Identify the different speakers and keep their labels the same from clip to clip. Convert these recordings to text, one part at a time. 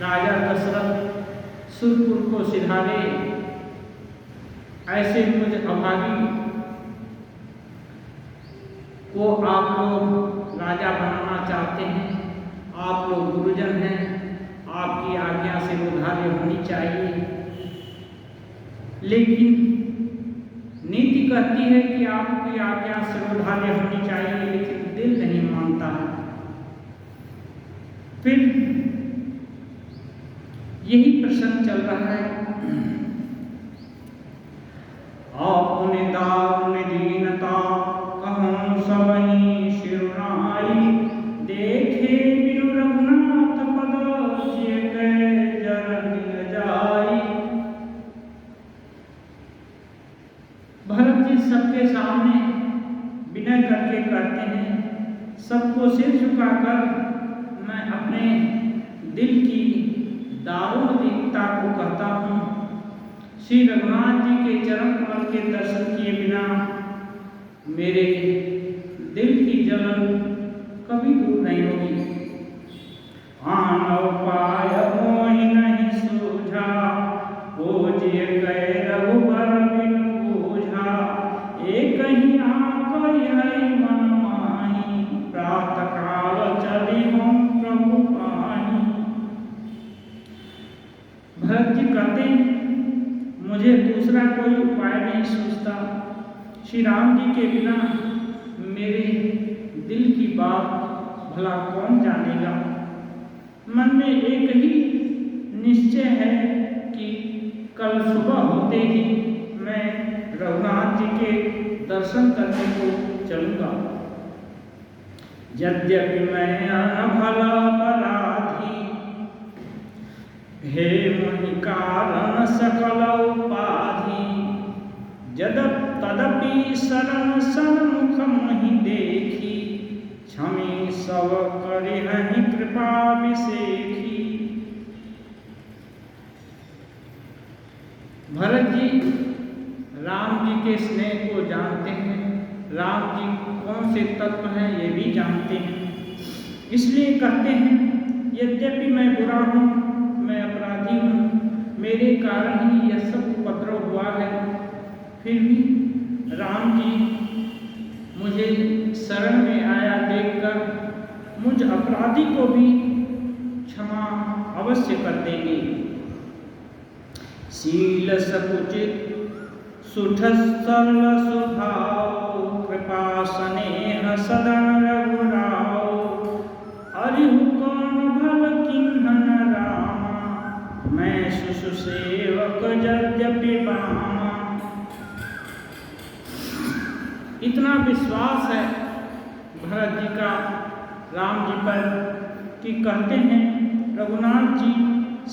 Speaker 1: राजा दशरथ सुरपुर को सिधारे, ऐसे मुझ अभागी को आप लोग राजा बनाना चाहते हैं। आप लोग गुरुजन हैं, आपकी आज्ञा से उधार्य होनी चाहिए, लेकिन नीति कहती है कि आपकी आज्ञा से उधार्य होनी चाहिए, लेकिन दिल नहीं मानता है। फिर यही प्रसंग चल रहा है। आपने दारुण दीनता कहूँ सबही शिरुनाई, देखे बिनु रघुनाथ पद जिय कै जरन जाई। भरत जी सबके सामने विनय करके करते हैं, सबको सिर झुकाकर मैं अपने दिल की दारुण दीनता को कहता हूँ। श्री रघुनाथ जी के चरण कमल के दर्शन किए बिना मेरे दिल की जलन कभी दूर नहीं होगी। आन उपाय मोहि नहीं सूझा, खोजिए गए रघुबर बिनु बूझा। एक ही आंख है मन माही, प्रातः काल चली हम प्रभु पाही। भरत जी कहते हैं, मुझे दूसरा कोई उपाय नहीं सूझता। श्री राम जी के बिना मेरे दिल की बात भला कौन जानेगा। मन में एक ही निश्चय है कि कल सुबह होते ही मैं रघुनाथ जी के दर्शन करने को चलूँगा। यद्यपि मैं अनभला अपराधी, हे मुनि कारण सकल उपाधि। तदपि शरण सन्मुख महि देखी, क्षमी सब करिहहि कृपा विसेखी। भरत जी राम जी के स्नेह को जानते हैं, राम जी कौन से तत्व हैं ये भी जानते हैं, इसलिए कहते हैं यद्यपि मैं बुरा हूँ, मैं अपराधी हूँ, मेरे कारण ही यह सब उपद्रव हुआ है, फिर भी राम जी मुझे शरण में आया देखकर मुझ अपराधी को भी क्षमा अवश्य कर देंगे। शील सकुचित सुठ सरल स्वभाव, कृपा स्नेह सदन रघुराव। हरिहु कौन भल किन्हन रामा, मैं शिशु सेवक यद्यपि बामा। इतना विश्वास है भरत जी का राम जी पर कि कहते हैं रघुनाथ जी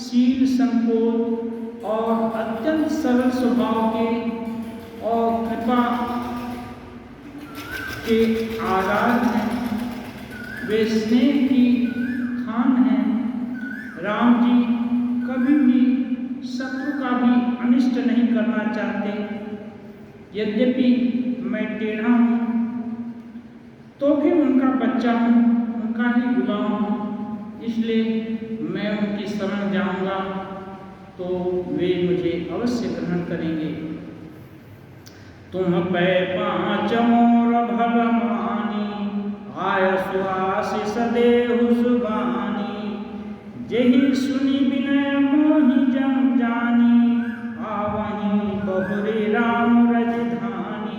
Speaker 1: शील संकोच और अत्यंत सरल स्वभाव के और कृपा के आधार हैं, वे स्नेह की खान हैं। राम जी कभी भी शत्रु का भी अनिष्ट नहीं करना चाहते। यद्यपि मैं टेढ़ा हूँ तो भी उनका बच्चा हूँ, उनका ही गुलाम हूँ, इसलिए मैं उनकी शरण जाऊँगा तो वे मुझे अवश्य ग्रहण करेंगे। तुम पै पाँच मोर भल मानी, आय सुआशीष देहु सुबानी। जेहि सुनि विनय मोहि जन जानी, आवहीं बहुरी राम रजधानी।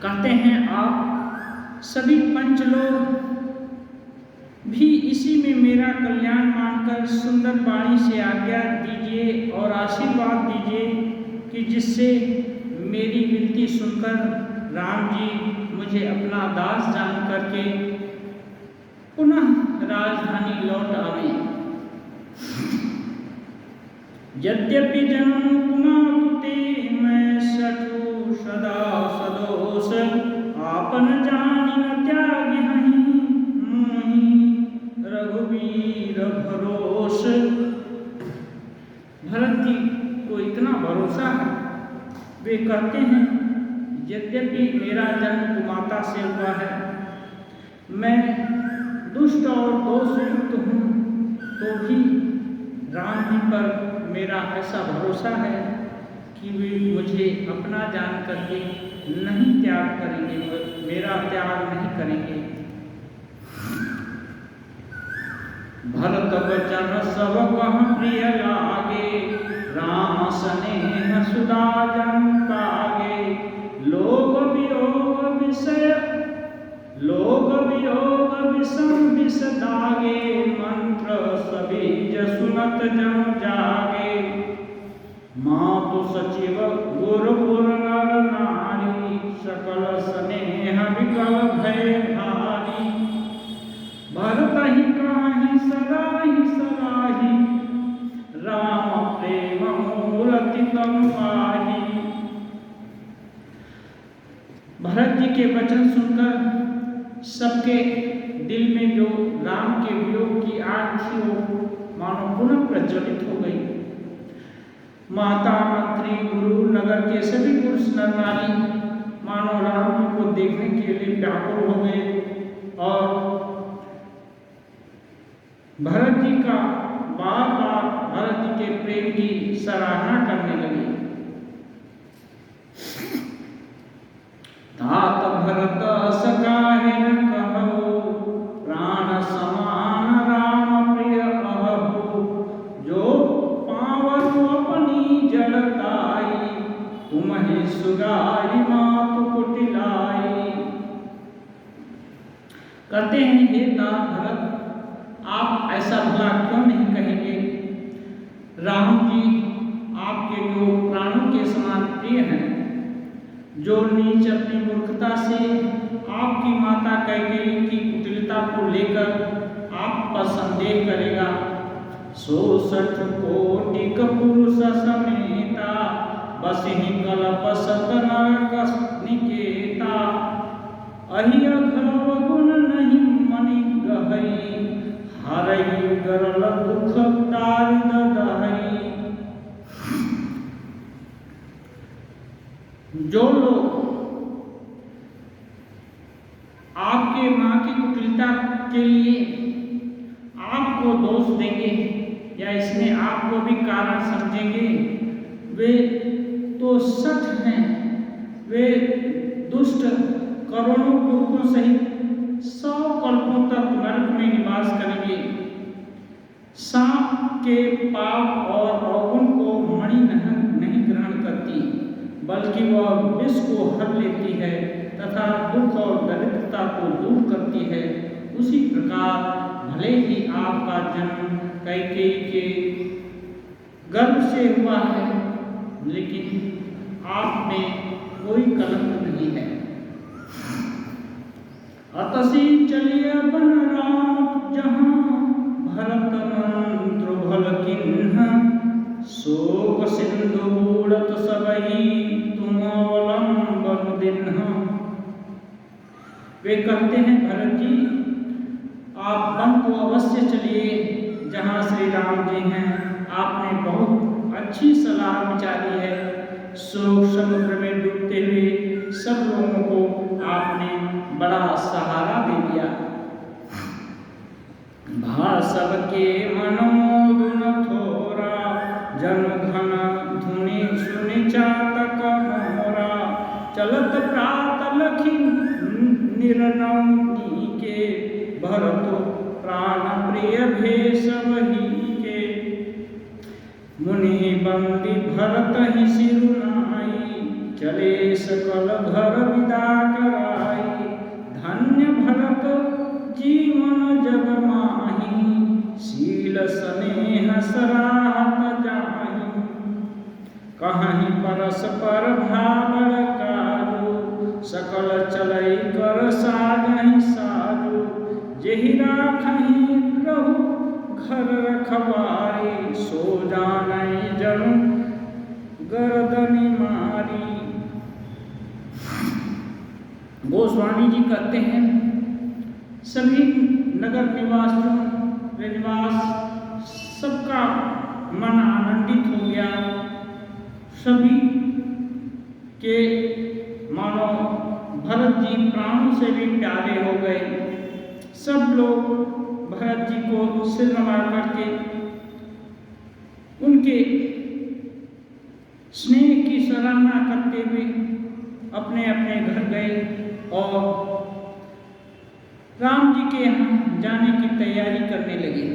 Speaker 1: कहते हैं आप सभी पंच लोग भी इसी में मेरा कल्याण मानकर सुंदर वाणी से आज्ञा दीजिए और आशीर्वाद दीजिए कि जिससे मेरी विनती सुनकर राम जी मुझे अपना दास जान करके पुनः राजधानी लौट आवे। यद्यपि जन्म कुमाते मैं सठु सदा सदोष, आपन जानि न त्यागी हहीं मोहि रघुवीर भरोस। भरत जी को इतना भरोसा है, वे कहते हैं यद्यपि मेरा जन्म कुमाता से हुआ है, मैं दुष्ट और दोषयुक्त हूँ तो भी राम जी पर मेरा ऐसा भरोसा है कि वे मुझे अपना जान करके नहीं त्याग करेंगे, मेरा त्याग नहीं करेंगे। भरत वचन सब कह प्रिय लागे, राम स्नेह सुधा जन पागे। लोग वियोग विषम विष दागे, मंत्र सबीज सुनत जन जागे। मातु सचिव गुरुपुर नर नारी, सकल स्नेह विकल भय भारी। भरत ही काहि सलाही, राम प्रेम मूर्ति तम पाही। भरत जी के वचन सुनकर सबके दिल में जो राम के वियोग की आग थी वो मानो पुनः प्रज्वलित हो गई। माता, मंत्री, गुरु, नगर के सभी पुरुष नर नारी मानो राम जी को देखने के लिए व्याकुल हो गए और भरत जी का बार बार भरत जी के प्रेम की सराहना करने लगे। तात भरत सकाहे न कहो, प्राण समान राम प्रिय अहो। जो पावन अपनी जड़ताई, तुम्हें सुगाई मातु कुटिलाई। कहते हैं हे तात भरत, आप ऐसा भला क्यों नहीं कहेंगे? राम जी आपके जो प्राणों के समान प्रिय हैं, जो नीच अपनी मूर्खता से आपकी माता कैकेयी की कुटिलता को लेकर आप पर संदेह करेगा। 66 कोटि पुरुष समेता, बसिहि कल्प सत नरक निकेता। अहि अघव गुण नहीं मनि गहई, हरई गरल दुख तारिद दहई। जो लोग आपके माँ की कुटिलता के लिए आपको दोष देंगे या इसमें आपको भी कारण समझेंगे, वे तो सठ हैं। वे दुष्ट करोड़ों पुरुषों सहित 100 कल्पों तक नरक में निवास करेंगे। सांप के पाप और अवगुण को मणि नहीं ग्रहण करती, बल्कि वह विष को हर लेती है तथा दुख और दरिद्रता को दूर करती है। उसी प्रकार भले ही आपका जन्म कैकेयी के गर्भ से हुआ है, लेकिन आप में कोई कलंक नहीं है। अतसी चलिए बन राम जहाँ, भरत मंत्र भल किन्ह। शोक सिंधु बूढ़त सबई, तुम अवलंबन दिन्ह। वे कहते हैं भरत जी, आप वन को अवश्य चलिए जहाँ श्री राम जी हैं। आपने बहुत अच्छी सलाह विचारी है। शोक समुद्र में डूबते हुए सब लोगों को आपने बड़ा सहारा दे दिया। भासव के मनोदुन थोरा, जन घन धुनि सुनि चातक मोरा। चलत प्रात लखी निरनौनी के, भरत प्राण प्रिय भेष वही के। मुनि बंदी भरत ही सिरुनाई, चले सकल घर विदा कराई। धन्य भरत जीवन जग माही, शील स्नेह सराहत जाहि। कहीं परस्पर भावल काजू, सकल चलई कर साजहि साजू। जेहि राखहि रहु घर रखवारी, सो जानई जनु गर्दनि मारी। गोस्वामी जी कहते हैं, सभी नगर निवास सबका मन आनंदित हो गया। सभी के मानो भरत जी प्राणों से भी प्यारे हो गए। सब लोग भरत जी को सिर नवा करके उनके स्नेह की सराहना करते हुए अपने अपने घर गए और राम जी के यहाँ जाने की तैयारी करने लगे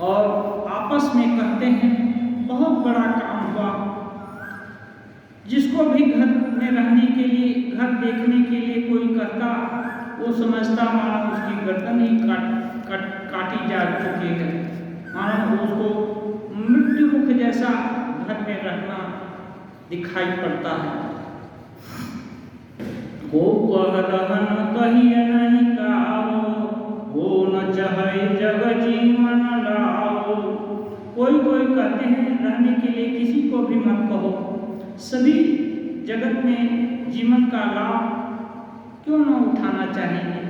Speaker 1: और आपस में कहते हैं बहुत बड़ा काम हुआ। जिसको भी घर में रहने के लिए, घर देखने के लिए कोई करता, वो समझता मानो उसकी गर्दन ही काटी जा चुकी है, मानो उसको मृत्यु मुख जैसा घर में रहना दिखाई पड़ता है। को कह रहन कहिए नहीं काओ, वो न चाहे जग जीवन लाओ। कोई कहते हैं रहने के लिए किसी को भी मत कहो, सभी जगत में जीवन का लाभ क्यों न उठाना चाहेंगे।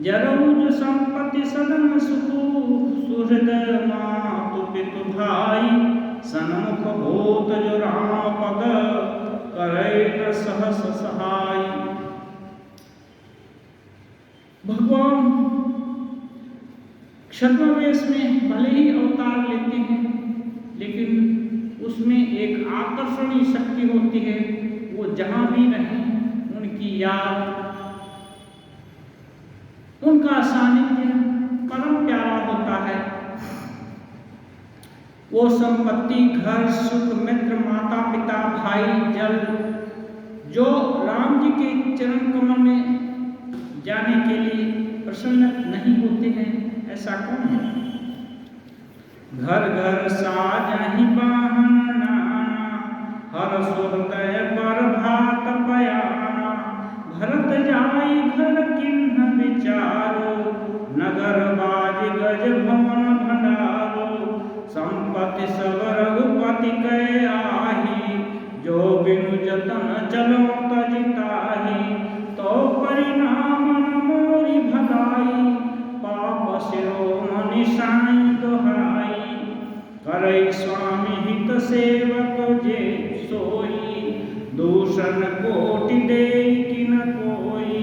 Speaker 1: जरूर संपत्ति सदन सुखु, सुहृद मातु पितु भाई, सन्मुख होत जो राम पद, करे न सहस सहाय। भगवान क्षत्रवेश में भले ही अवतार लेते हैं, लेकिन उसमें एक आकर्षणीय शक्ति होती है। वो जहां भी रहें उनकी याद, उनका सानिध्य परम प्यारा होता है। वो संपत्ति, घर, सुख, मित्र, माता पिता, भाई, जल, जो राम जी के चरण कमल में जाने के लिए प्रसन्न नहीं होते हैं, ऐसा कौन है। घर घर साजहि बाहन नाना, हर सुहृदय पर भात पयाना। भरत जाई घर किन्ह विचारो, नगर बाज गज भवन भंडारो। संपत्ति सब रघुपति कै आही, जो बिनु जतन चलो तजिताही। तो परिणाम न मोरी भलाई, पाप शिरोमणि साई दोहाई। करई स्वामी हित सेवक जे सोई, दूषण कोटि देई कि न कोई।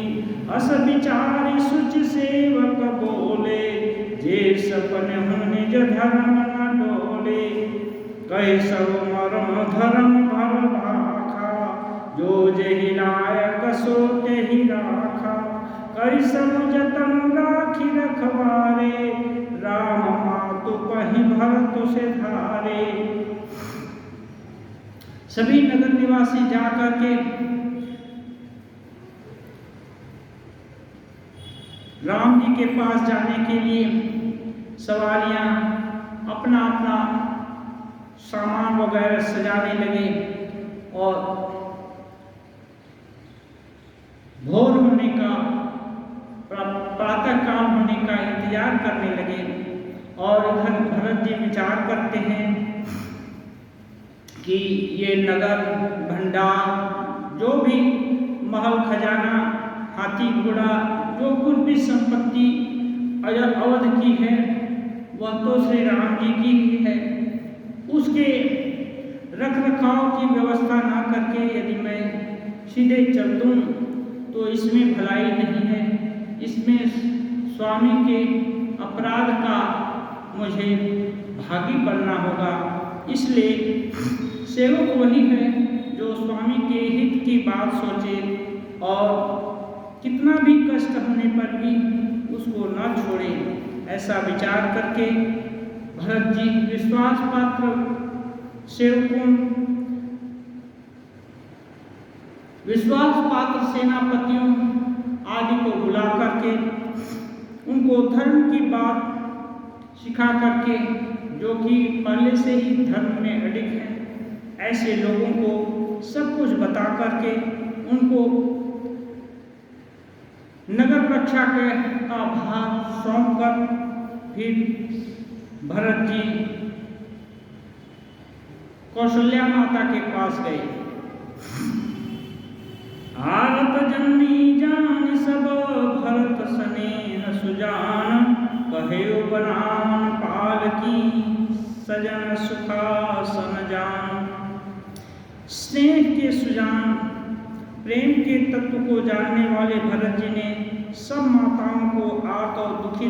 Speaker 1: अस विचारि सुच सेवक बोले, जे सपन हूँ निज धर्म न डोले। कई सब मरम धर्म भव भाखा, जो जेहि लायक सो तेहि राखा। करि सब जतन राखी रखवारे, राम मातु पहि भरत से धारे। सभी नगर निवासी जाकर के राम जी के पास जाने के लिए सवारियां अपना अपना सामान वगैरह सजाने लगे और भोर होने का, प्रातः काल होने का इंतजार करने लगे। और इधर भरत जी विचार करते हैं कि ये नगर, भंडार, जो भी महल खजाना, हाथी घोड़ा, जो कुछ भी संपत्ति अवध की है, वह तो श्री राम जी की ही है। उसके रख रखाव की व्यवस्था ना करके यदि मैं सीधे चल दूं तो इसमें भलाई नहीं है। इसमें स्वामी के अपराध का मुझे भागी बनना होगा। इसलिए सेवक वही है जो स्वामी के हित की बात सोचे और कितना भी कष्ट होने पर भी उसको न छोड़े। ऐसा विचार करके भरत जी विश्वास पात्र सेवकों, विश्वास पात्र सेनापतियों आदि को बुला करके उनको धर्म की बात सिखा करके, जो कि पहले से ही धर्म में अडिग हैं, ऐसे लोगों को सब कुछ बता करके उनको नगर रक्षा का भार सौंप कर फिर भरत जी कौशल्या माता के पास गए। आरत जननी जान सब भरत स्नेह सुजान, कहे बनावन पाल की सजन सुखासन जान। स्नेह के सुजान प्रेम के तत्व को जानने वाले भरत जी ने सब माताओं को आर्त और दुखी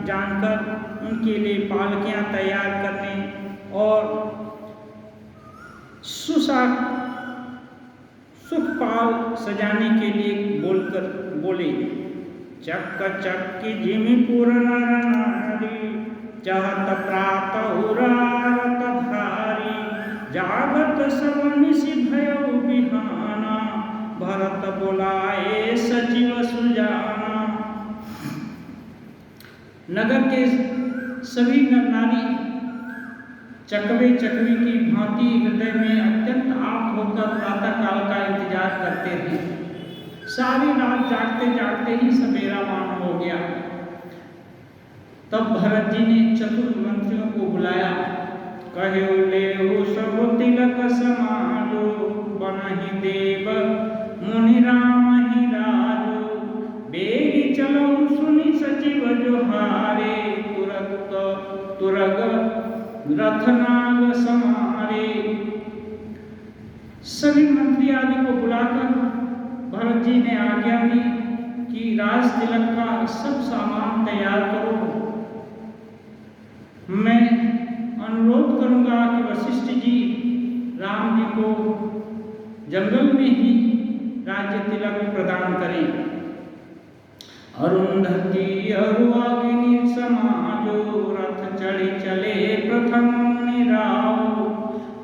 Speaker 1: जानकर उनके लिए पालकियां तैयार करने और सुखपाल सजाने के लिए बोले, चक्क चक्की जिमि पुर नर नारी, चहत प्रातः उरारत धारी, जागत सब निशि भयउ बिहाना, भरत बोलाए सचिव सुजाना। नगर के सभी नर नारी चकवे चकवी की भांति हृदय में अत्यंत आप्त होकर प्रातः काल का इंतजार करते हैं। सारी रात जागते जागते ही सवेरा मान हो गया। तब भरत जी ने चतुर मंत्रियों को बुलाया, कहे ले सब तिलक समाजो, बनहि देव मुनि राम ही राजो, बेगी चलो सुनि सचिव जोहारे, तुरग रथनाग समारे। सभी मंत्री आदि को बुलाकर भरत जी ने आज्ञा दी कि राज तिलक का सब सामान तैयार करो। मैं अनुरोध करूंगा कि वशिष्ठ जी राम जी को जंगल में ही राज्य तिलक प्रदान करें। अरुंधति अरुआगिनी समाजो, रथ चढ़ी चले प्रथम मुनि राव,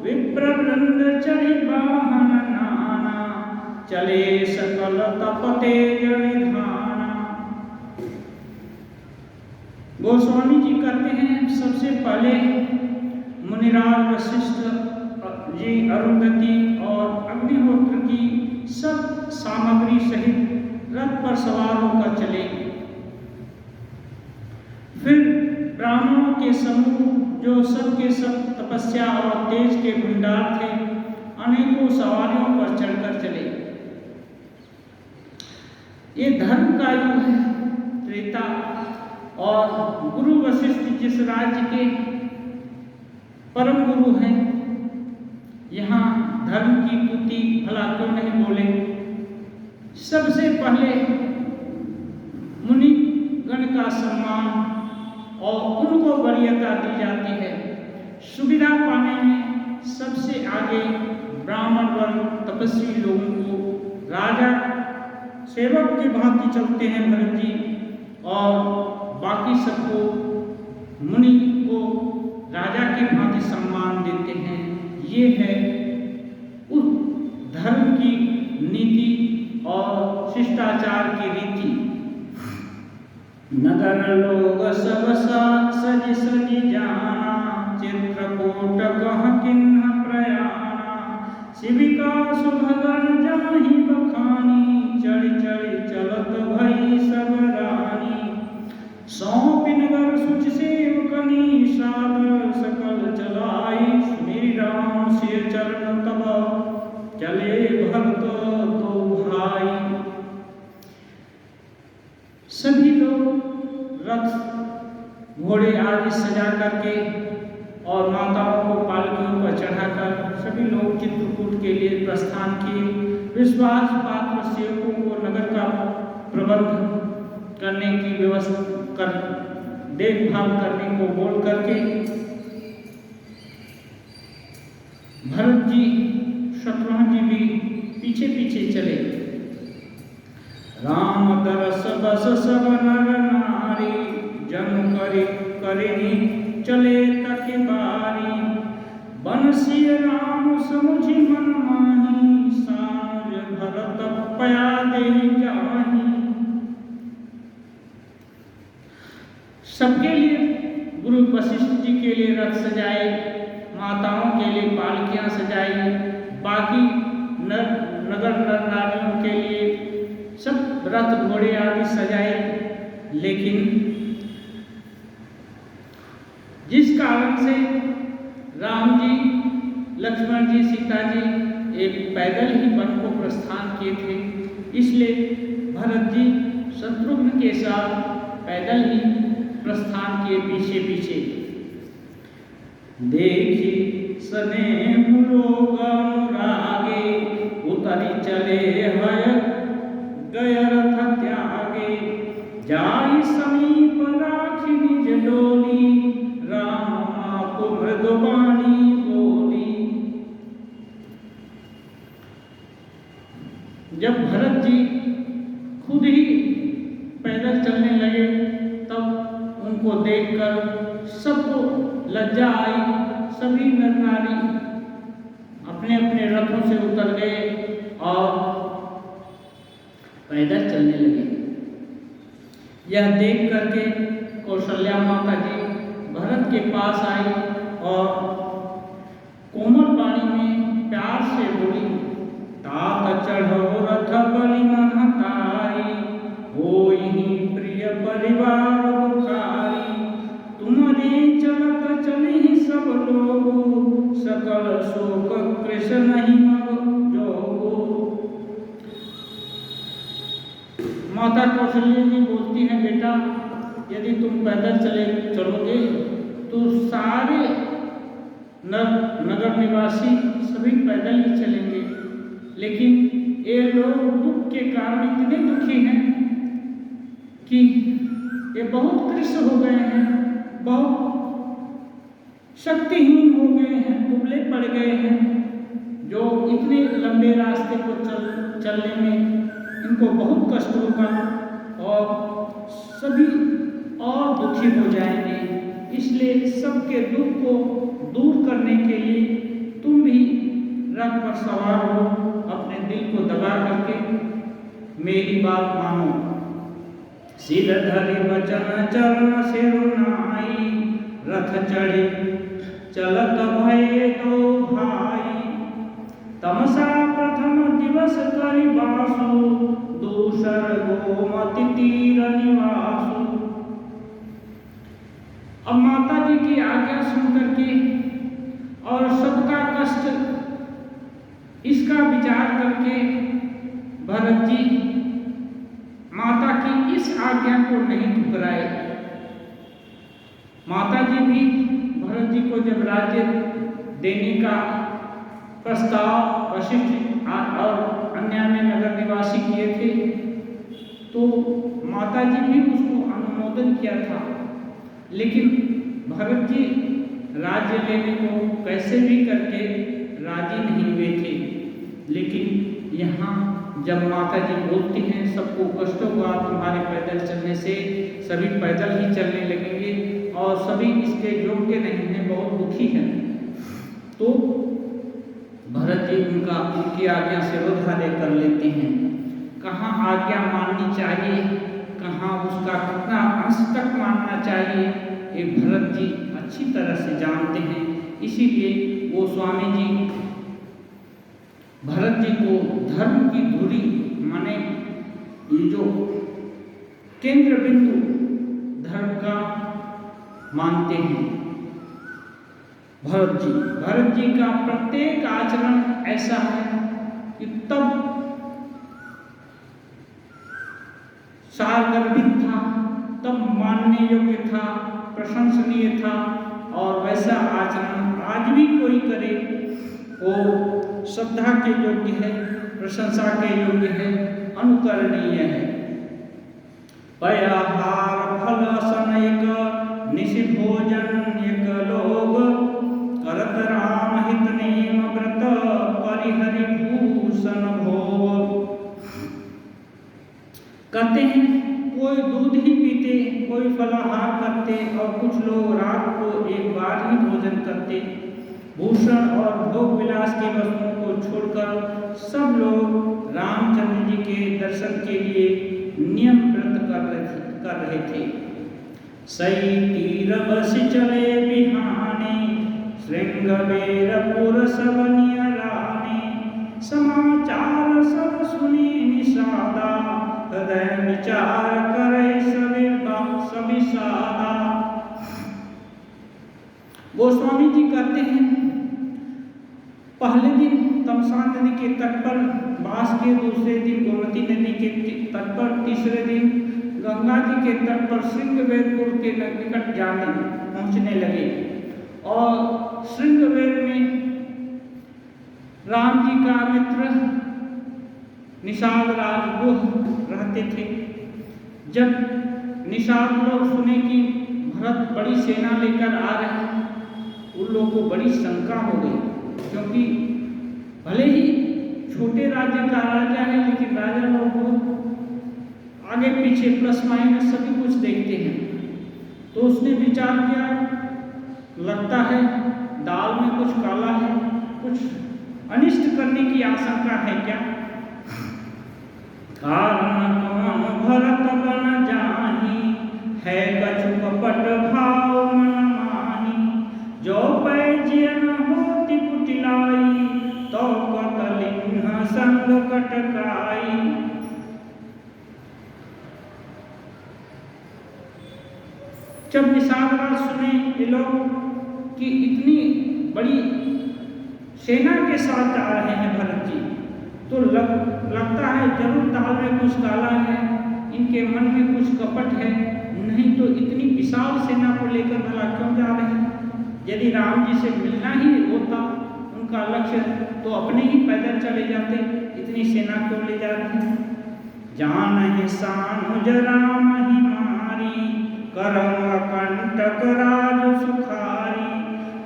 Speaker 1: विप्रवृंद चढ़ी वाहन नाना, चले सकल तपते निधाना। गोस्वामी जी कहते हैं, सबसे पहले मुनिराज वशिष्ठ जी अरुंधति और अग्निहोत्र की सब सामग्री सहित रथ पर सवार होकर चले। फिर ब्राह्मणों के समूह जो सब के सब तपस्या और तेज के भंडार थे, अनेकों सवारियों पर चढ़कर चले। ये धर्म का युग है, त्रेता, और गुरु वशिष्ठ जिस राज्य के परम गुरु हैं, यहाँ धर्म की स्तुति भला क्यों नहीं बोले। सबसे पहले मुनि गण का सम्मान और उनको वरीयता दी जाती है। सुविधा पाने में सबसे आगे ब्राह्मण वर्ग तपस्वी लोगों को राजा सेवक की भांति चलते हैं भरत जी, और बाकी सबको मुनि को राजा की भांति सम्मान देते हैं। ये है उस धर्म की नीति और शिष्टाचार की रीति। नगर लोग सब सज सजी जाना, चित्रकूट कह किन्ह प्रयाना, शिविका सुभगन जाहि बखानी, चढ़ी चढ़ी चलत भई सब रानी, सौंपि नगर सुच सेवकनी, सादर सकल चलाई, सुनि राम सिर चरण तब चले भरत दो भाई। सभी लोग रथ घोड़े आदि सजा करके और माताओं को पालकियों पर चढ़ाकर सभी लोग चित्रकूट के लिए प्रस्थान किए। विश्वास पात्र सेवकों को नगर का प्रबंध करने की व्यवस्था कर देखभाल करने को बोल करके भरत जी शत्रुघ्न जी भी पीछे पीछे चले। राम दरस बस सब नर नारी, जन करिनी चले तक बारी, बंसी राम समुझि मन माही, सानुज भरत पया दे जाही। सबके लिए गुरु वशिष्ठ जी के लिए रथ सजाए, माताओं के लिए पालकियां सजाई, बाकी नगर नर नारियों के लिए सब रथ घोड़े आदि सजाए। लेकिन जिस कारण से राम जी, लक्ष्मण जी, सीता जी एक पैदल ही वन को प्रस्थान किए थे, इसलिए भरत जी शत्रुघ्न के साथ पैदल ही प्रस्थान किए पीछे पीछे। देखी सने लोग अनुरागे, उत उतरी चले हय गय रथ त्यागे जाई समीप राखी निज डोली राम आपु मृदुबाणी बोली। जब भरत जी खुद ही पैदल चलने लगे तब उनको देखकर सबको लज्जा आई। सभी नर नारी अपने अपने रथों से उतर गए और पैदल चलने लगे। यह देख करके कौशल्या माता जी भरत के पास आई और कोमल वाणी में प्यार से बोली, तात चढ़ो रथ बलि मन तारी होई प्रिय परिवार दुखारी तुम्हारे चलत चले सब लोग सकल शोक कृष्ण नहीं जोगो। माता कौशल्या जी बोलती हैं, बेटा यदि तुम पैदल चलोगे तो सारे नगर निवासी सभी पैदल ही चलेंगे, लेकिन ये लोग दुख के कारण इतने दुखी हैं कि ये बहुत कृष्ण हो गए हैं, बहुत शक्तिहीन हो गए हैं, दुबले पड़ गए हैं, जो इतने लंबे रास्ते को चलने में इनको बहुत कष्ट होगा और सभी और दुखी हो जाएंगे। इसलिए सबके दुख को दूर करने के लिए तुम भी रथ पर सवार हो, अपने दिल को दबा करके मेरी बात मानो। सिर धरि वचन चरण सिरुनाई रथ चढ़ी चलत भये दो भाई तमसा प्रथम दिवस करि बासु दूसर गोमति तीर निवासु। अब माता जी की आज्ञा सुन करके और सबका कष्ट इसका विचार करके भरत जी माता की इस आज्ञा को नहीं ठुकराए। माता जी भी भरत जी को जब राज्य देने का प्रस्ताव वशिष्ठ और अन्य नगर निवासी किए थे तो माता जी भी उसको अनुमोदन किया था, लेकिन भरत जी राज्य लेने को कैसे भी करके राजी नहीं हुए थे। लेकिन यहाँ जब माता जी बोलती हैं सबको कष्ट होगा तुम्हारे पैदल चलने से, सभी पैदल ही चलने लगेंगे और सभी इसके योग्य नहीं हैं, बहुत दुखी हैं, तो भरत जी उनकी आज्ञा शिरोधार्य कर लेते हैं। कहाँ आज्ञा माननी चाहिए, कहाँ उसका कितना अंश तक मानना चाहिए, ये भरत जी अच्छी तरह से जानते हैं। इसीलिए वो स्वामी जी भरत जी को धर्म की धुरी माने ये जो केंद्र बिंदु धर्म का मानते हैं। भरत जी का प्रत्येक आचरण ऐसा है कि तब सारगर्भित था, तब मानने योग्य था, प्रशंसनीय था, और वैसा आचरण आज भी कोई करे वो श्रद्धा के योग्य है, प्रशंसा के योग्य है, अनुकरणीय है। पयाहार फल सनयक निशि भोजन एक लोग करत राम हित नेम व्रत परिहरि भूषण भोग। कहते हैं कोई दूध ही पीते, कोई फलाहार करते और कुछ लोग रात को एक बार ही भोजन करते। भूषण और भोग विलास की वस्तुओं को छोड़कर सब लोग रामचंद्र जी के दर्शन के लिए नियम व्रत कर रहे थे। सई तीर बस चले बिहाने श्रृंगबेरपुर सब नियराने समाचार सब सुनी निषादा हृदय विचार करे सभी सादा। गोस्वामी जी कहते हैं पहले दिन तमसा नदी के तट पर बास के, दूसरे दिन गोमती नदी के तट पर, तीसरे दिन गंगा जी के तट पर श्रृंगबेरपुर के निकट जाने पहुंचने लगे। और श्रृंगबेर में राम जी का मित्र निषाद राज वो रहते थे। जब निषाद लोग सुने कि भरत बड़ी सेना लेकर आ रहे हैं, उन लोगों को बड़ी शंका हो गई, क्योंकि भले ही छोटे राज्य का राजा है, लेकिन राजा लोग आगे पीछे प्लस माइनस सभी कुछ देखते हैं। तो उसने विचार किया, लगता है दाल में कुछ काला है, कुछ अनिष्ट करने की आशंका है क्या। कारण कौन भरत बन जाही, है कछु कपट भाव मन माही, जो पैजिय न होती कुटिलाई, तो कतलिन्ह संग कटकाई। जब निषाद राज सुने ये लोग कि इतनी बड़ी सेना के साथ जा रहे हैं भरत जी, तो लगता है जरूर दाल में कुछ काला है, इनके मन में कुछ कपट है, नहीं तो इतनी विशाल सेना को लेकर भला क्यों जा रहे हैं। यदि राम जी से मिलना ही होता उनका लक्ष्य, तो अपने ही पैदल चले जाते, इतनी सेना क्यों ले जा रहे हैं। जान सानुज राम ही मारी, करम कंटक राज सुखारी,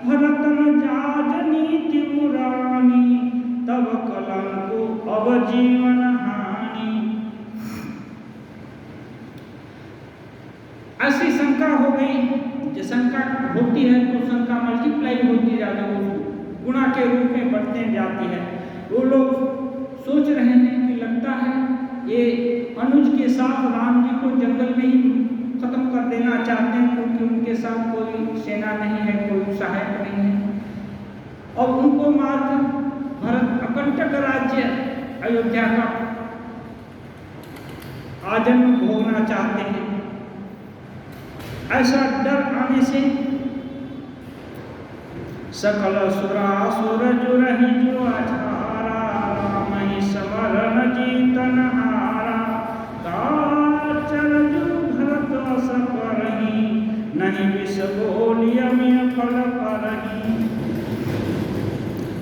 Speaker 1: भरतन जाज नीति पुरानी, तब कलंक अब जीवन हानि। ऐसी शंका हो गई, जो शंका होती है तो शंका मल्टीप्लाई होती जाती है, गुणा के रूप में बढ़ते जाती है। वो लोग सोच रहे हैं कि लगता है ये अनुज के साथ राम जी को जंगल में ही खत्म कर देना चाहते हैं, क्योंकि उनके साथ कोई सेना नहीं है, कोई सहायक नहीं है, और उनको मारकर भरत अकंटक राज्य अयोध्या का आजन्म भोगना चाहते हैं। ऐसा डर आने से सकल सुरासुर जुरहि जो अठारा, रामहि समरन जीतन हारा, काचर जो भरत असपरहि, नहीं विष बोलिय में फल परहि।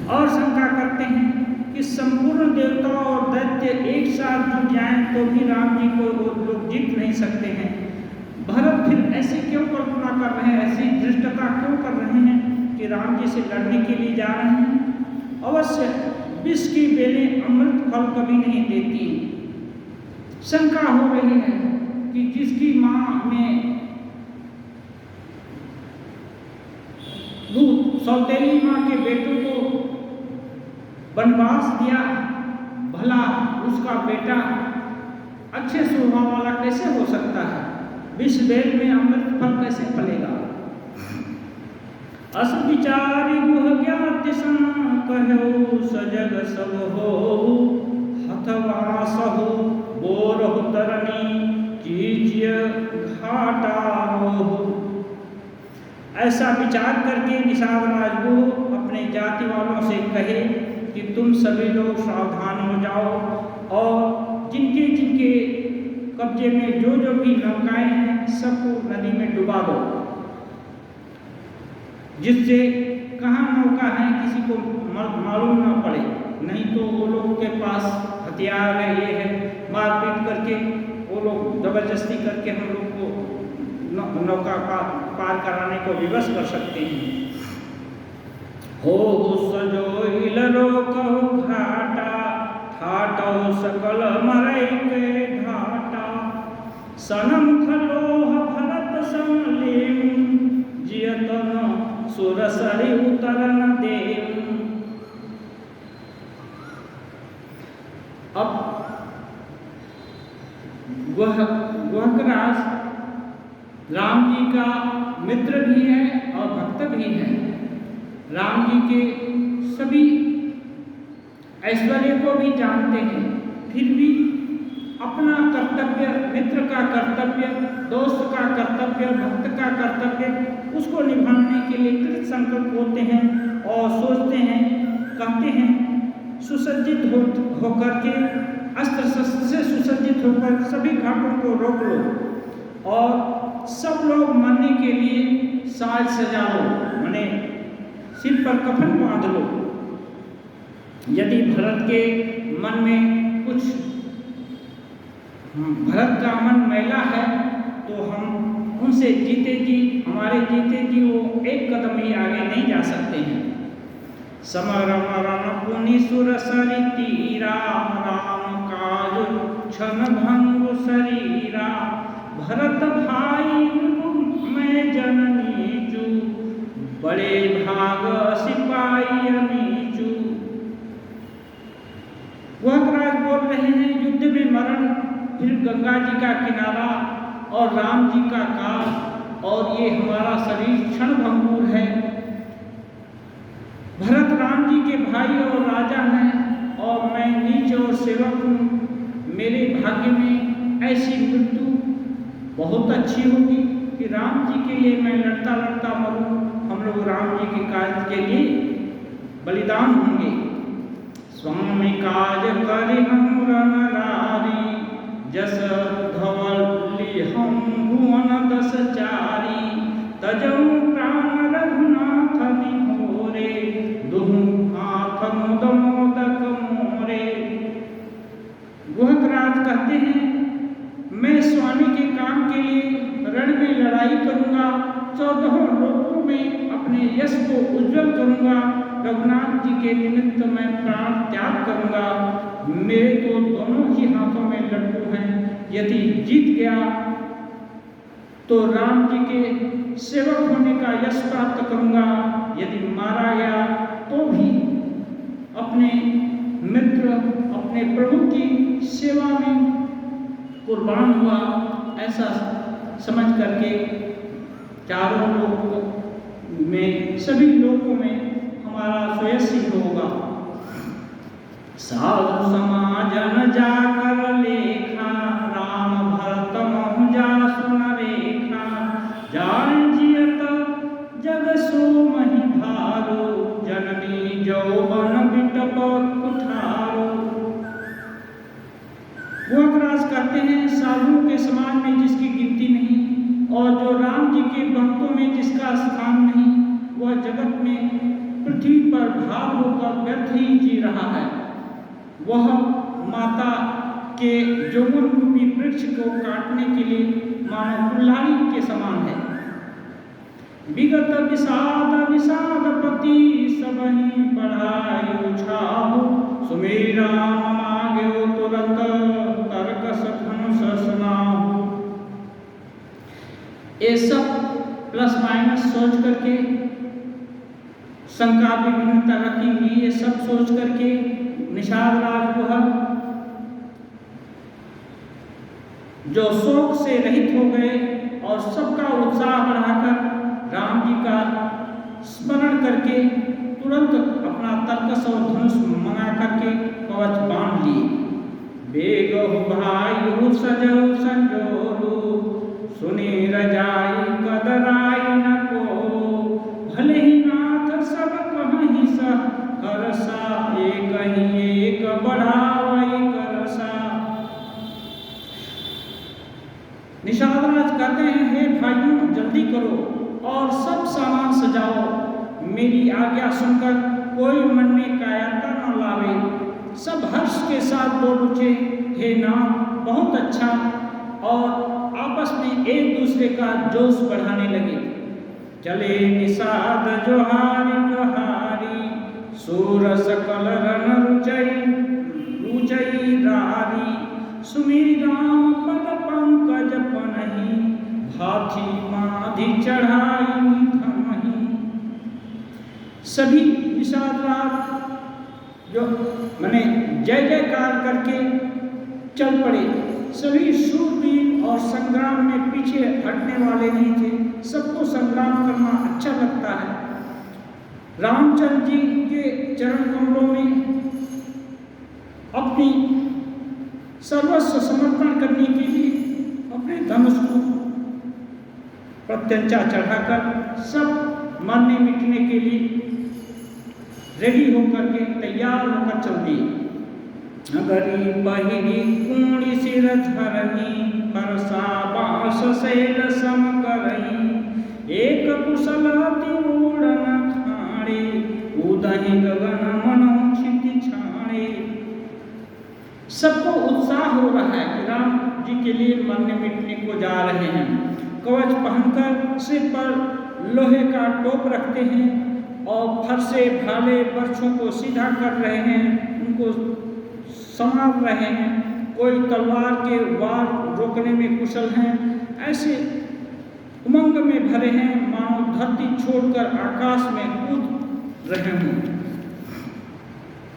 Speaker 1: और शंका करते हैं कि संपूर्ण देवता और दैत्य एक साथ जुट जाएं तो भी राम जी को लोग जीत नहीं सकते हैं। भरत फिर ऐसे क्यों कल्पना कर रहे हैं, ऐसी धृष्टता क्यों कर रहे हैं कि राम जी से लड़ने के लिए जा रहे हैं। अवश्य विष की बेलें अमृत फल कभी नहीं देती। शंका हो रही है कि जिसकी माँ में सौतेली माँ के बेटों को वनवास दिया, भला उसका बेटा अच्छे स्वभाव वाला कैसे हो सकता है। विष बेल में अमृत फल कैसे फलेगा। अस विचारी गुह ज्ञाति सन, कहो सजग सब हो हथवा सहु, बोरहु तरनी कीजिय घाटा रोहु। ऐसा विचार करके निषाद राज को अपने जाति वालों से कहे कि तुम सभी लोग सावधान हो जाओ, और जिनके जिनके कब्जे में जो जो भी नौकाएं हैं सबको नदी में डुबा दो, जिससे कहाँ नौका है किसी को मालूम ना पड़े। नहीं तो वो लोगों के पास हथियार है, ये है, मारपीट करके वो लोग जबरदस्ती करके हम लोग को नौका पार कराने को विवश कर सकते हैं। हो सजोइल रोकहु घाटा, ठाटहु सकल मरई के घाटा, सनम खलोह भरत समलेम, जियतन सुरसरी उतरन देव। अब गुहकराज राम जी का मित्र भी है और भक्त भी है। राम जी के सभी ऐश्वर्य को भी जानते हैं, फिर भी अपना कर्तव्य, मित्र का कर्तव्य, दोस्त का कर्तव्य, भक्त का कर्तव्य, उसको निभाने के लिए कृत संकल्प होते हैं और सोचते हैं, कहते हैं सुसज्जित होकर के, अस्त्र शस्त्र से सुसज्जित होकर सभी घाटों को रोक लो और सब लोग मरने के लिए साज सजाओ, माने सिर पर कफन बांध लो। यदि भरत के मन में कुछ भरत का मन मैला है तो हम उनसे जीते जी हमारे जीते जी वो एक कदम ही आगे नहीं जा सकते हैं। समर मरण पुनि सुर सरि तीरा राम काज क्षण भंग शरीरा भरत भाई मैं जननी जू बड़े भाग सिपाही मीचू। गुहराज बोल रहे हैं युद्ध में मरण, फिर गंगा जी का किनारा और राम जी का काज और ये हमारा शरीर क्षण भंगुर है। भरत राम जी के भाई और राजा हैं और मैं नीच और सेवक हूँ। मेरे भाग्य में ऐसी मृत्यु बहुत अच्छी होगी कि राम जी के लिए मैं लड़ता लड़ता मरूं। हम लोग राम जी के काज के लिए बलिदान होंगे। स्वामी काज करि हम रणरारी जस धवली हम भुवन दस चारी तजऊ प्राण रघुनाथ निहोरे दुहु हाथ मुद मोदक मोरे। गुहराज कहते हैं मैं स्वामी के काम के लिए रण में लड़ाई करूंगा, 14 लोकों में अपने यश को उज्जवल करूंगा। रघुनाथ जी के निमित्त मैं प्राण त्याग करूंगा। मेरे तो दोनों ही हाथों में लड्डू हैं। यदि जीत गया तो राम जी के सेवक होने का यश प्राप्त करूंगा, यदि मारा गया तो भी अपने मित्र अपने प्रभु की सेवा में कुर्बान हुआ, ऐसा समझ करके चारों लोगों में सभी लोगों में हमारा श्रेयस ही होगा। साधु समाजन जाकर लेखा राम भरत महु जा सुन रेखा जान जियत जग सो मही भारो जननी जौवन बिटप कुठारो। गुहराज कहते हैं साधुओं के समाज में जिसकी गिनती नहीं और जो राम जी के भक्तों में जिसका स्थान नहीं, वह जगत में पृथ्वी पर भाव होकर व्यर्थ ही जी रहा है। वह माता के यौवन रूपी वृक्ष को काटने के लिए मानो कुल्हाड़ी के समान है। विगत विषाद विषाद पति सबहि बढ़ायु छाहु सुमेरि राम मांगे तुरंत तर्क सधनुष सनाहु। ये सब प्लस माइनस सोच करके शंका विभिन्न तरह की हुई, ये सब सोच करके निषाद राज गुहर जो शोक से रहित हो गए और सबका उत्साह बढ़ाकर राम जी का स्मरण करके तुरंत अपना तर्कस और धनुष मंगा करके कवच बांध लिए। बेगहु भाई सजौ संजोरु सुनि रजाई कदराई न को भले ही नाथ सब कहीं सहरसा एक ही एक बढ़ावई करसा। निषाद राज कहते हैं हे भाइयों जल्दी करो और सब सामान सजाओ। मेरी आज्ञा सुनकर कोई मन में कायरता न लावे। सब हर्ष के साथ बोल उठे हे नाम बहुत अच्छा और आपस में एक दूसरे का जोश बढ़ाने लगे। चले निषाद जोहारी जोहारी सूर सकल रन रुचई रारी सुमिरि राम पद पंकज पनहि हाथी माधि चढ़ाई थमहि। सभी निषाद राज जो मैंने जय जयकार करके चल पड़े। सभी शूरवीर और संग्राम में पीछे हटने वाले नहीं थे। सबको संग्राम करना अच्छा लगता है। रामचंद्र जी के चरण कमलों में अपनी सर्वस्व समर्पण करने के लिए अपने धनुष को प्रत्यंचा चढ़ाकर सब मरने मिटने के लिए रेडी होकर के तैयार होकर चल दिए। नगरी पहिरी कूणी सिर धरही फरसा बास शैल सम करही एक कुशल अति उड़न खाड़े उदहि गगन मनो क्षिति छाड़े। सबको उत्साह हो रहा है कि राम जी के लिए मरने मिटने को जा रहे हैं। कवच पहनकर सिर पर लोहे का टोप रखते हैं और फरसे भाले बर्छों को सीधा कर रहे हैं, उनको संभाल रहे हैं। कोई तलवार के वार रोकने में कुशल हैं। ऐसे उमंग में भरे हैं मानो धरती छोड़कर आकाश में कूद रहे हों।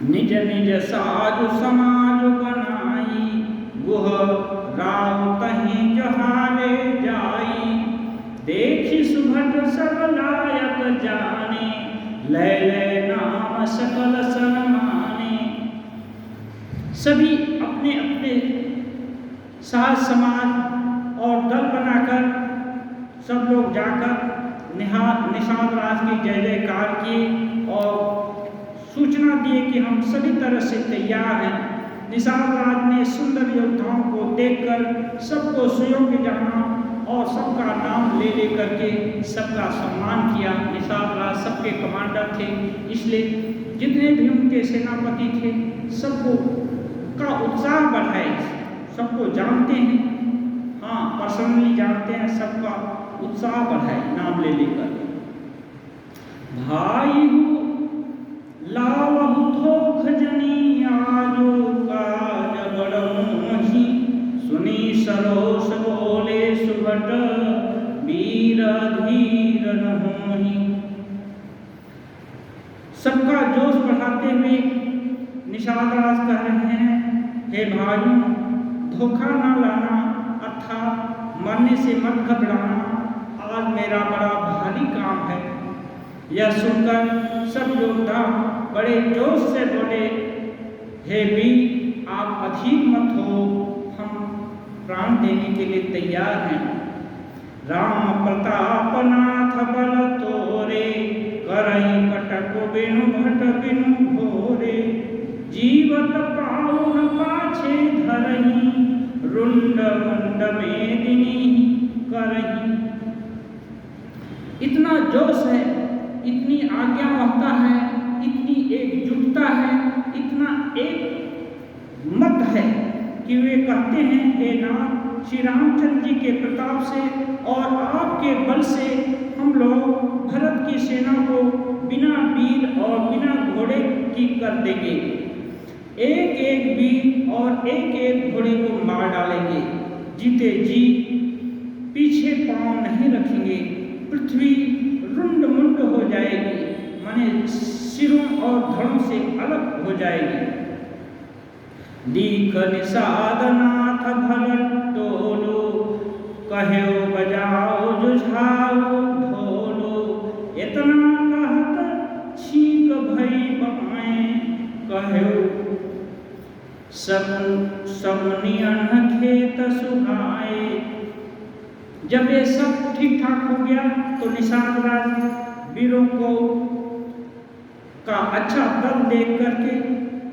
Speaker 1: निज निज साज समाज बनाई, गुह राव तहीं जहारे जाई। देखी सुभट सब लायक जाने, लय लय नाम सकल सन्माने। सभी अपने अपने साज समाज और दल बनाकर सब लोग जाकर निषाद राज की जय जयकार किए और सूचना दिए कि हम सभी तरह से तैयार हैं। निषाद राज ने सुंदर योद्धाओं को देखकर सबको सुयोग्य जाना और सबका नाम ले लेकर के सबका सम्मान किया। निषाद राज सबके कमांडर थे, इसलिए जितने भी उनके सेनापति थे सबको का उत्साह बढ़ाए। सबको जानते हैं, हाँ पर्सनली जानते हैं, सबका उत्साह बढ़ाए नाम ले लेकर। भाई लावहु थोक जनी आजो काज बड़ मोही, सुनी सरोस बोले सुभट वीर धीर न होही। सबका जोश बढ़ाते हुए निषाद राज कह रहे हैं, हे भाइयों धोखा न लाना अर्थात मरने से मत घबराना, आज मेरा बड़ा भारी काम है। यह सुनकर सब योद्धा बड़े जोश से बोले, हे वीर आप अधीर मत हो, हम प्राण देने के लिए तैयार हैं। राम प्रताप नाथ बल तोरे, करई कटक बिनु भट बिनु भोरे। जीवत पाउन पाछे धरही, रुंड मुंड मेदिनी करही। इतना जोश है, इतनी आज्ञावहता है, इतनी एकजुटता है, इतना एक मत है कि वे कहते हैं, हे नाथ श्री रामचंद्र जी के प्रताप से और आपके बल से हम लोग भरत की सेना को बिना वीर और बिना घोड़े की कर देंगे। एक एक वीर और एक एक घोड़े को मार डालेंगे, जीते जी पीछे पांव नहीं रखेंगे। पृथ्वी रुंड मुंड हो जाएगी, माने सिरों और धड़ों से अलग हो जाएगी। दीख निषाद नाथ भल टोलो, कहो बजाओ जुझाओ ढोलो। इतना कहत छीक भई बाएं, कहो सबनियन खेत सुहाए। जब ये सब ठीक ठाक हो गया तो निषाद राज वीरों को का अच्छा दल देख करके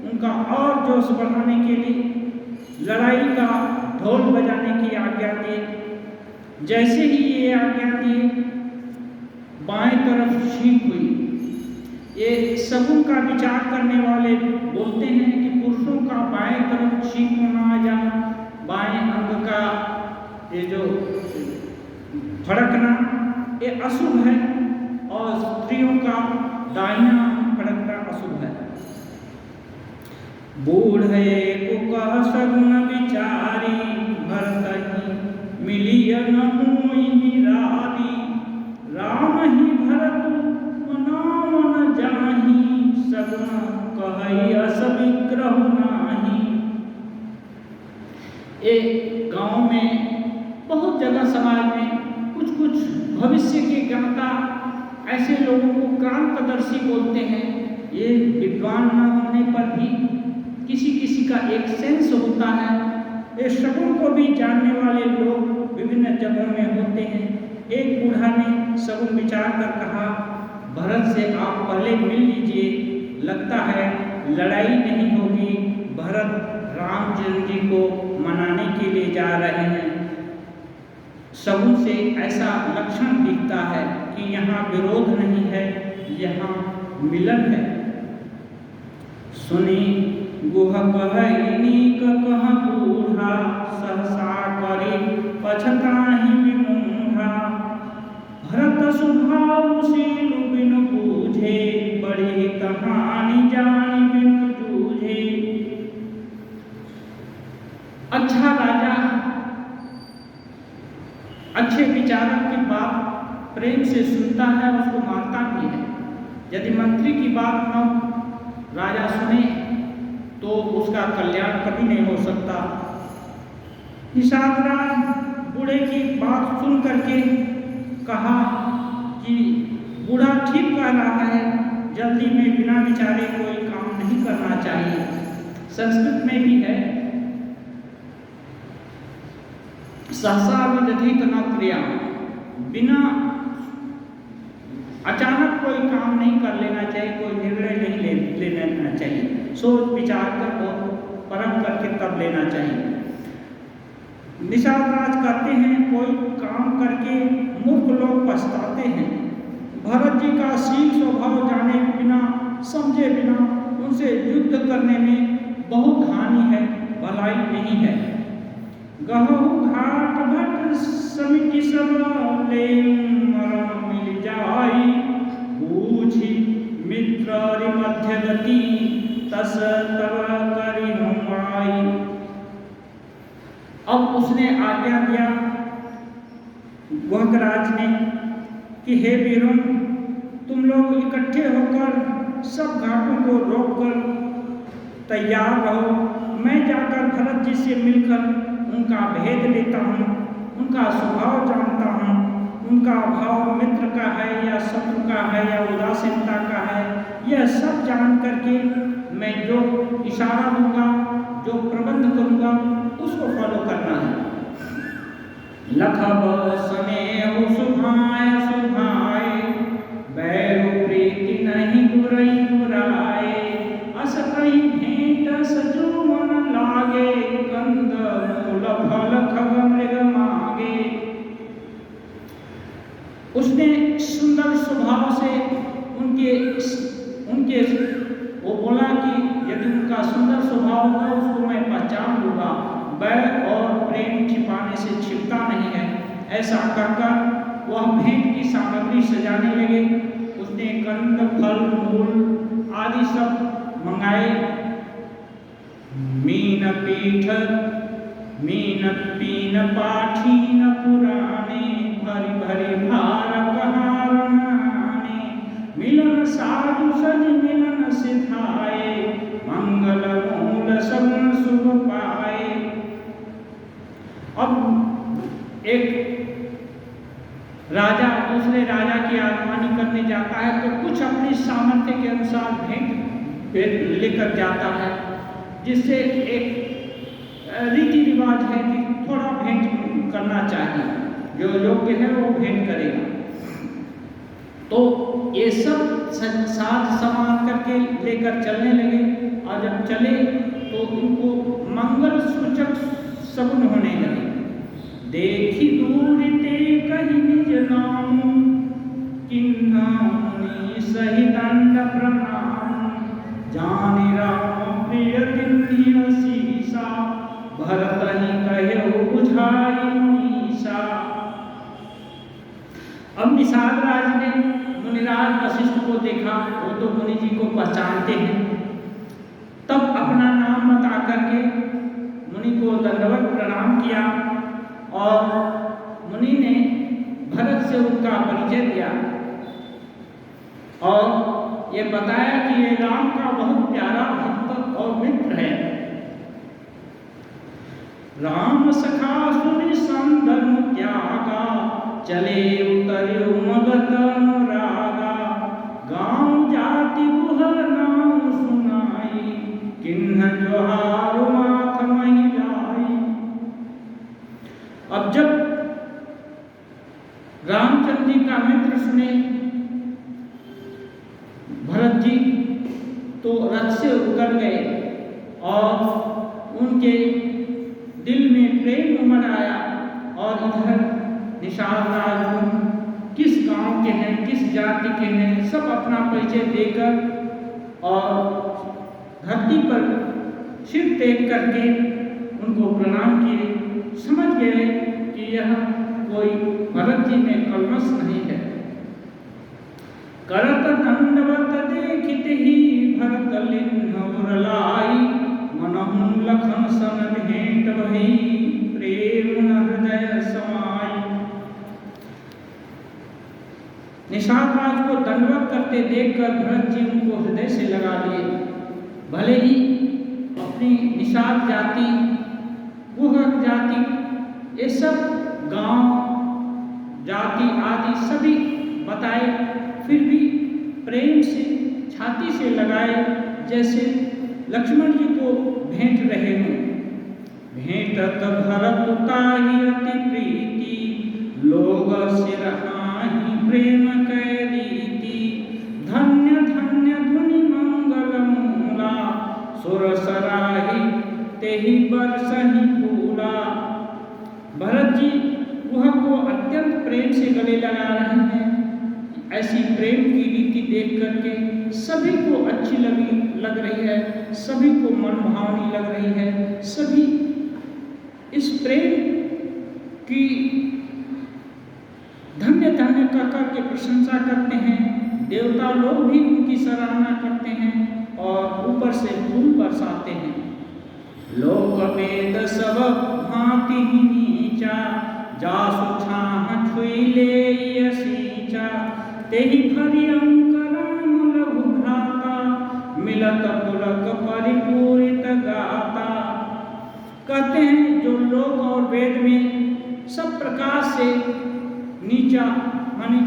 Speaker 1: उनका और जोश बढ़ाने के लिए लड़ाई का ढोल बजाने की आज्ञा दी। जैसे ही ये आज्ञा दी, बाएं तरफ छींक हुई। ये सगुन का विचार करने वाले बोलते हैं कि पुरुषों का बाएं तरफ छींक होना या बाएं अंग का ये जो फड़कना ये अशुभ है और स्त्रियों का दाहिना फड़कना अशुभ है। बूढ़े को कह सगुन विचारी, भरत ही मिलिय न होई रारी। राम ही भरत नाम न जाही, सगुन कहई अस विग्रह नाही। एक गांव में बहुत जगह समाज में कुछ कुछ भविष्य के ज्ञाता ऐसे लोगों को क्रांतदर्शी बोलते हैं। ये विद्वान न होने पर भी किसी किसी का एक सेंस होता है। ये शकुन को भी जानने वाले लोग विभिन्न जगहों में होते हैं। एक बूढ़ा ने सगुन विचार कर कहा, भरत से आप पहले मिल लीजिए, लगता है लड़ाई नहीं होगी। भरत रामचंद्र जी को मनाने के लिए जा रहे हैं। सगुन से ऐसा लक्षण दिखता है कि यहाँ विरोध नहीं है, यहाँ मिलन है। सुनी गुह कहनीक कह बूढ़ा सहसा करे पछताहि विमूढ़ा भरत स्वभावशील बिनु बूझे बड़ी कहानी जान बिनु जूझे। अच्छा राजा अच्छे विचारक की बात प्रेम से सुनता है, उसको मानता भी है। यदि मंत्री की बात न राजा सुने तो उसका कल्याण कभी नहीं हो सकता। निषाद राज बूढ़े की बात सुन करके कहा कि बूढ़ा ठीक कह रहा है, जल्दी में बिना विचारे कोई काम नहीं करना चाहिए। संस्कृत में भी है, सहसा विदधित न क्रिया, बिना अचानक कोई काम नहीं कर लेना चाहिए, कोई निर्णय नहीं ले लेना चाहिए, सोच विचार कर और परख करके तब लेना चाहिए। निषाद राज कहते हैं कोई काम करके मूर्ख लोग पछताते हैं। भरत जी का शील स्वभाव जाने बिना समझे बिना उनसे युद्ध करने में बहुत हानि है, भलाई नहीं है। गहु घाट भट समिति सब ले मरण मिल जाई बूझी मित्र मध्यगति तस तब करी आई। अब उसने आज्ञा दिया गुहराज ने कि हे वीरों, तुम लोग इकट्ठे होकर सब घाटों को रोककर तैयार रहो। मैं जाकर भरत जी से मिलकर उनका भेद लेता हूँ, उनका स्वभाव जानता हूँ, उनका भाव मित्र का है या शत्रु का है या उदासीनता का है, यह सब जान करके मैं जो इशारा दूंगा, जो प्रबंध करूंगा, उसको फॉलो करना है। लखब स्नेह सुभाय सुभाए बैरु प्रीति नहीं बुरई बुराए अस कहीं भेंट सजो मन लागे कंद मूल फल खग मृग मागे। उसने सुंदर स्वभाव से उनके वो बोला कि यदि उनका सुंदर स्वभाव होगा उसको मैं पहचान लूंगा, बैर और प्रेम छिपाने से छिपता नहीं है। ऐसा कहकर वह भेंट की सामग्री सजाने लगे। उसने कंद फल मूल आदि सब मंगाए। मीन पीन पाठीन पुराने भरी भरी भार कहारने मिलन साधु सज मिलन सिधाए मंगल मूल सगुन शुभ पाए। अब एक राजा दूसरे राजा की आगवानी करने जाता है तो कुछ अपनी सामर्थ्य के अनुसार भेंट लेकर जाता है, जिससे एक रीति रिवाज है कि थोड़ा भेंट करना चाहिए, जो योग्य है वो भेंट करेगा। तो ये सब साथ संभाल करके लेकर चलने लगे और जब चले तो उनको मंगल सूचक सगुन होने लगे। देखी दूर ते कहीं निज नाम किन्ना मुनि सही दंड प्रणाम जानि राम प्रिय दिव्य सीसा भरत ही कहे बुझाई मीसा। अब निषाद राज ने मुनिराज वशिष्ठ को देखा, वो तो मुनि जी को पहचानते हैं। तब अपना नाम बता करके मुनि को दंडवत प्रणाम किया और मुनि ने भरत से उनका परिचय दिया और ये बताया कि ये राम का बहुत प्यारा भक्त और मित्र है। राम सखा सुनि संदर्म त्यागा चले उतर्यो मगध अनुरागा गाँव जाति गुह नाम सुनाई किन्ह जोहार माथ महिलाई। अब जब रामचंद्र जी का मित्र सुने भरत जी तो रथ से उतर गए और उनके दिल में प्रेम उमड़ आया। और इधर निषाद राज किस गांव के हैं, किस जाति के हैं, सब अपना परिचय देकर और धरती पर सिर टेक करके उनको प्रणाम किए, समझ गए कि यह कोई भरत जी में कलमश नहीं है। करत दंडवत देखित ही भरत लिन्ह लाई, मनहु लखन सन भेंट भई, प्रेम न हृदय समाई। निषाद राज को दंडवत करते देखकर भरत जी उनको हृदय से लगा लिए। भले ही अपनी निषाद जाति, गुहक जाति, ये सब गांव जाति आदि सभी बताए, फिर भी प्रेम से छाती से लगाए, जैसे लक्ष्मण जी को भेंट रहे हों। भेंटत भरत ताहि अति प्रीति, लोग सिरहाहि प्रेम कै रीति, धन्य धन्य धुनि मंगल मूला, सुर सराहि तेहि बरसहि फूला। भरत जी वह को अत्यंत प्रेम से गले लगा रहे हैं। ऐसी प्रेम की रीति देख करके सभी को अच्छी लग रही है, सभी को मनभावनी लग रही है, सभी इस प्रेम की धन्य धन्य कर के प्रशंसा करते हैं। देवता लोग भी उनकी सराहना करते हैं और ऊपर से फूल बरसाते हैं। लोक वेद सब भांति ही नीचा, जासु छाह छुई ले सींचा, तेहि फरि अंक राम लघु भ्राता, मिलत पुलक परिपूरित गाता। कहते हैं जो लोक और वेद में सब प्रकार से नीचा माने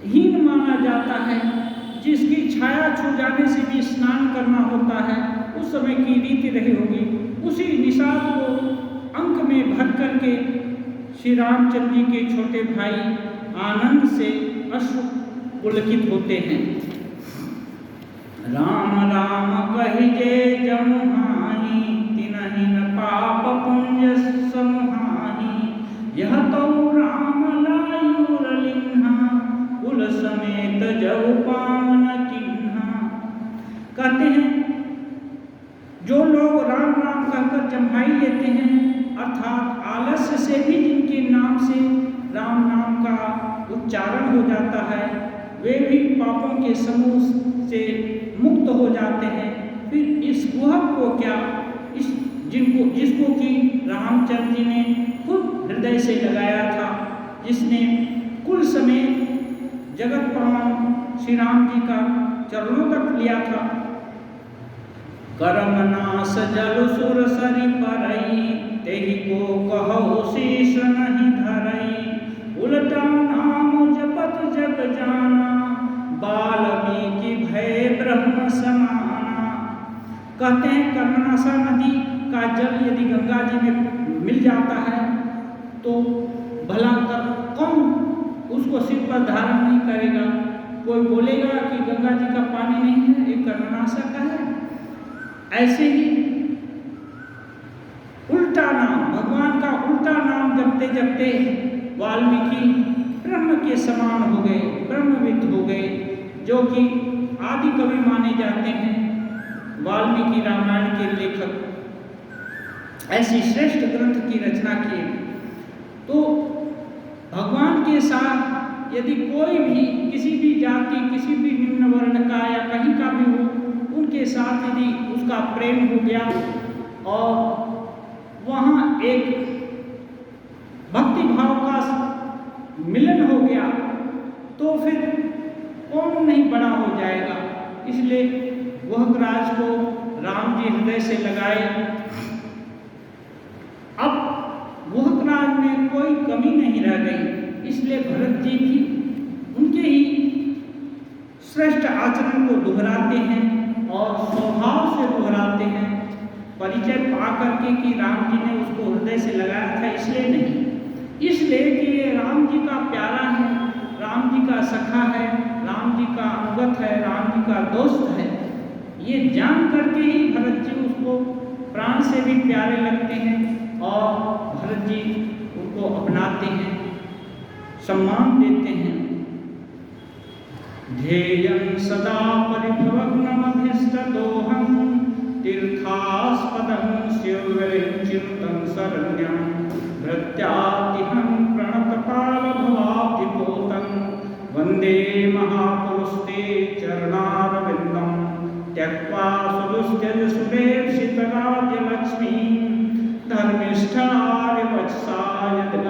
Speaker 1: हीन माना जाता है, जिसकी छाया छू जाने से भी स्नान करना होता है, उस समय की रीति रही होगी। उसी निषाद को अंक में भर करके श्री रामचंद्र जी के छोटे भाई आनंद से अश्रु पुलकित होते हैं। राम राम कहि जे जमुहाई, तिनहि न पाप पुण्य समुहाई, यह तो राम लायुर लिन्हा, कुल समेत जऊ पावन किन्हा। कहते हैं जो लोग राम राम कहकर जम्हाई लेते हैं, अर्थात आलस्य से भी जिनके नाम से राम नाम का उच्चारण हो जाता है, वे भी पापों के समूह से मुक्त हो जाते हैं। फिर इस गुहक को क्या, इस जिसको कि रामचंद्र जी ने खुद हृदय से लगाया था, जिसने कुल समेत जगत प्रमाण श्री राम जी का चरणों तक लिया था। करम नास जल सुर सरि परई, तेहि को कहु शीश नहीं धरई, उलटा नाम जपत जग जाना, वाल्मीकि भय ब्रह्म समाना। कहते हैं कर्मनाशा नदी का जल यदि गंगा जी में मिल जाता है तो भला कौन उसको सिर पर धारण नहीं करेगा। कोई बोलेगा कि गंगा जी का पानी नहीं है, ये कर्मनाशा का है। ऐसे ही उल्टा नाम, भगवान का उल्टा नाम जपते जपते वाल्मीकि ब्रह्म के समान हो गए, ब्रह्मविद हो गए, जो कि आदि कवि माने जाते हैं, वाल्मीकि रामायण के लेखक। ऐसी श्रेष्ठ ग्रंथ की रचना किए। तो भगवान के साथ यदि कोई भी किसी भी जाति, किसी भी निम्न वर्ण का या कहीं का भी हो, उनके साथ यदि उसका प्रेम हो गया और वहाँ एक भक्ति भाव का मिलन हो गया, तो फिर कौन नहीं बड़ा हो जाएगा। इसलिए वह राज को राम जी हृदय से लगाए। अब वह राज में कोई कमी नहीं रह गई, इसलिए भरत जी भी उनके ही श्रेष्ठ आचरण को दोहराते हैं और स्वभाव से दोहराते हैं। परिचय पा करके कि राम जी ने उसको हृदय से लगाया था इसलिए नहीं, इसलिए कि ये राम जी का प्यारा है, राम जी का सखा है, राम जी का अनुगत है, राम जी का दोस्त है। ये जान करके ही भरत जी उसको प्राण से भी प्यारे लगते हैं और भरत जी उनको अपनाते हैं, सम्मान देते हैं। ध्येयं सदा परिभवग्नमभिष्टदोहं, तीर्थास्पदं शिवविरञ्चिनुतं शरण्यं भृत्यातिहं प्रणतपालभवाब्धिपोतं वन्दे महापुरुषते चरणारविन्दं त्यक्त्वा सुदुस्त्यजसुरेप्सितराज्यलक्ष्मीं धर्मिष्ठार्यवत्सा यद्